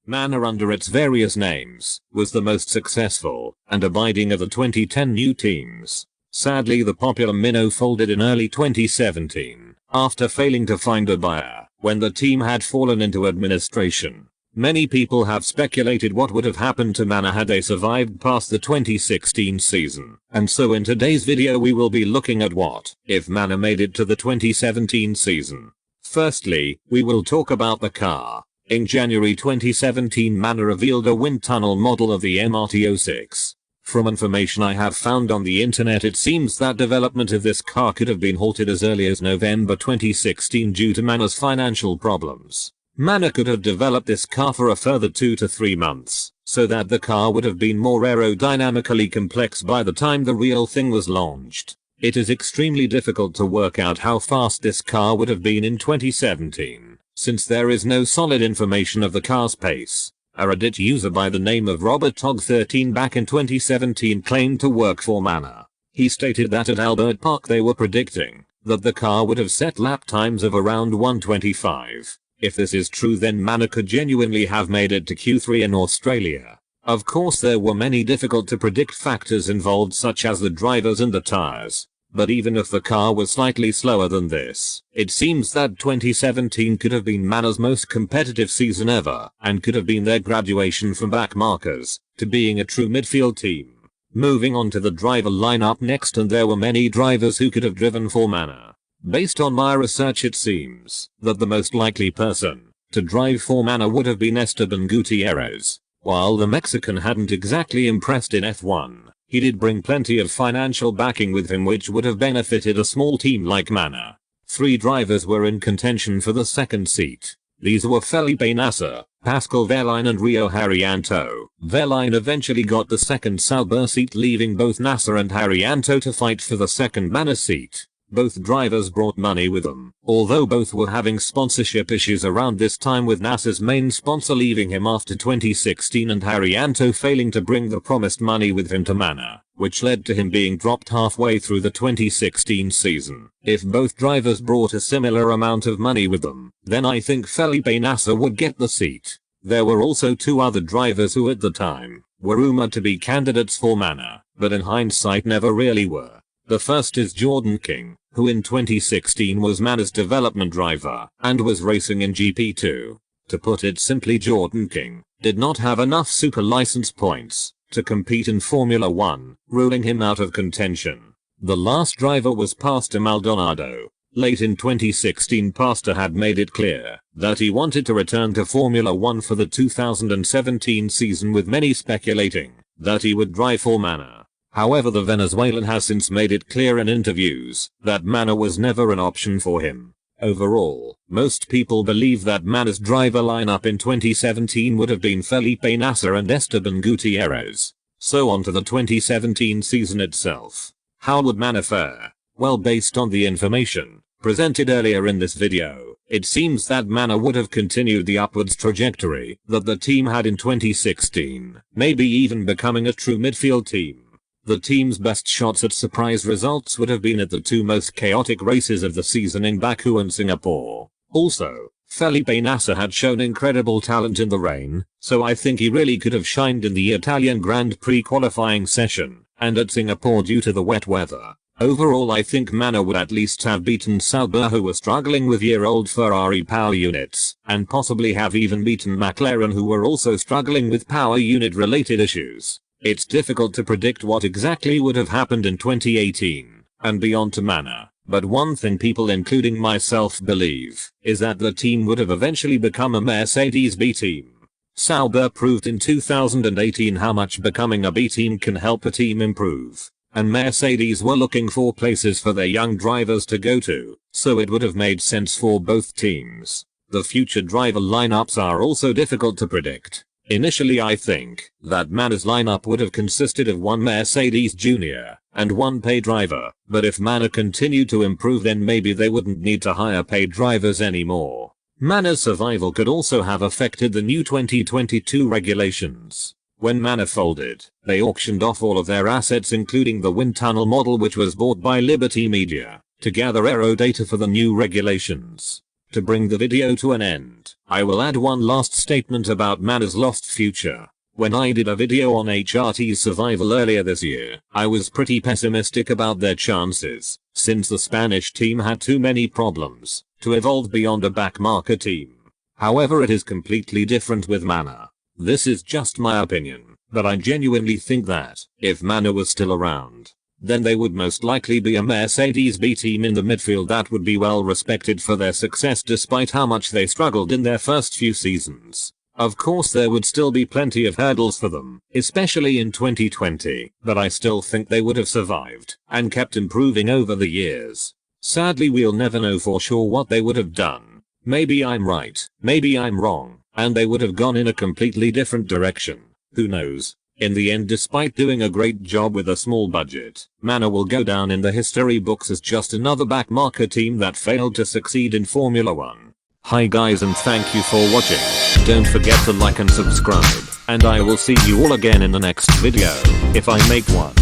Manor under its various names was the most successful and abiding of the 2010 new teams. Sadly, the popular Minnow folded in early 2017 after failing to find a buyer when the team had fallen into administration. Many people have speculated what would have happened to Manor had they survived past the 2016 season, and so in today's video we will be looking at what if Manor made it to the 2017 season. Firstly, we will talk about the car. In January 2017, Manor revealed a wind tunnel model of the MRT-06. From information I have found on the internet, it seems that development of this car could have been halted as early as November 2016 due to Manor's financial problems. Manor could have developed this car for a further 2 to 3 months, so that the car would have been more aerodynamically complex by the time the real thing was launched. It is extremely difficult to work out how fast this car would have been in 2017, since there is no solid information of the car's pace. A Reddit user by the name of RobertTog13 back in 2017 claimed to work for Manor. He stated that at Albert Park they were predicting that the car would have set lap times of around 1:25. If this is true, then Manor could genuinely have made it to Q3 in Australia. Of course, there were many difficult to predict factors involved, such as the drivers and the tires. But even if the car was slightly slower than this, it seems that 2017 could have been Manor's most competitive season ever, and could have been their graduation from back markers to being a true midfield team. Moving on to the driver lineup next, and there were many drivers who could have driven for Manor. Based on my research, it seems that the most likely person to drive for Manor would have been Esteban Gutierrez. While the Mexican hadn't exactly impressed in F1, he did bring plenty of financial backing with him, which would have benefited a small team like Manor. 3 drivers were in contention for the second seat. These were Felipe Nasr, Pascal Wehrlein and Rio Haryanto. Wehrlein eventually got the second Sauber seat, leaving both Nasr and Haryanto to fight for the second Manor seat. Both drivers brought money with them, although both were having sponsorship issues around this time, with Nasr's main sponsor leaving him after 2016 and Haryanto failing to bring the promised money with him to Manor, which led to him being dropped halfway through the 2016 season. If both drivers brought a similar amount of money with them, then I think Felipe Nasr would get the seat. There were also 2 other drivers who at the time were rumored to be candidates for Manor, but in hindsight never really were. The first is Jordan King, who in 2016 was Manor's development driver and was racing in GP2. To put it simply, Jordan King did not have enough super license points to compete in Formula 1, ruling him out of contention. The last driver was Pastor Maldonado. Late in 2016, Pastor had made it clear that he wanted to return to Formula 1 for the 2017 season, with many speculating that he would drive for Manor. However, the Venezuelan has since made it clear in interviews that Manor was never an option for him. Overall, most people believe that Manor's driver lineup in 2017 would have been Felipe Nasr and Esteban Gutierrez. So on to the 2017 season itself. How would Manor fare? Well, based on the information presented earlier in this video, it seems that Manor would have continued the upwards trajectory that the team had in 2016, maybe even becoming a true midfield team. The team's best shots at surprise results would have been at the 2 most chaotic races of the season in Baku and Singapore. Also, Felipe Nasr had shown incredible talent in the rain, so I think he really could have shined in the Italian Grand Prix qualifying session and at Singapore due to the wet weather. Overall, I think Manor would at least have beaten Sauber, who were struggling with year-old Ferrari power units, and possibly have even beaten McLaren, who were also struggling with power unit related issues. It's difficult to predict what exactly would have happened in 2018 and beyond to Manor, but one thing people including myself believe is that the team would have eventually become a Mercedes B team. Sauber proved in 2018 how much becoming a B team can help a team improve, and Mercedes were looking for places for their young drivers to go to, so it would have made sense for both teams. The future driver lineups are also difficult to predict. Initially, I think that Manor's lineup would have consisted of 1 Mercedes Junior and 1 paid driver, but if Manor continued to improve, then maybe they wouldn't need to hire paid drivers anymore. Manor's survival could also have affected the new 2022 regulations. When Manor folded, they auctioned off all of their assets, including the wind tunnel model, which was bought by Liberty Media, to gather aero data for the new regulations. To bring the video to an end, I will add one last statement about Manor's lost future. When I did a video on HRT's survival earlier this year, I was pretty pessimistic about their chances, since the Spanish team had too many problems to evolve beyond a backmarker team. However, it is completely different with Manor. This is just my opinion, but I genuinely think that, if Manor was still around, then they would most likely be a Mercedes B team in the midfield that would be well respected for their success despite how much they struggled in their first few seasons. Of course there would still be plenty of hurdles for them, especially in 2020, but I still think they would have survived and kept improving over the years. Sadly, we'll never know for sure what they would have done. Maybe I'm right, maybe I'm wrong, and they would have gone in a completely different direction. Who knows? In the end, despite doing a great job with a small budget, Manor will go down in the history books as just another backmarker team that failed to succeed in Formula 1. Hi guys, and thank you for watching. Don't forget to like and subscribe, and I will see you all again in the next video, if I make one.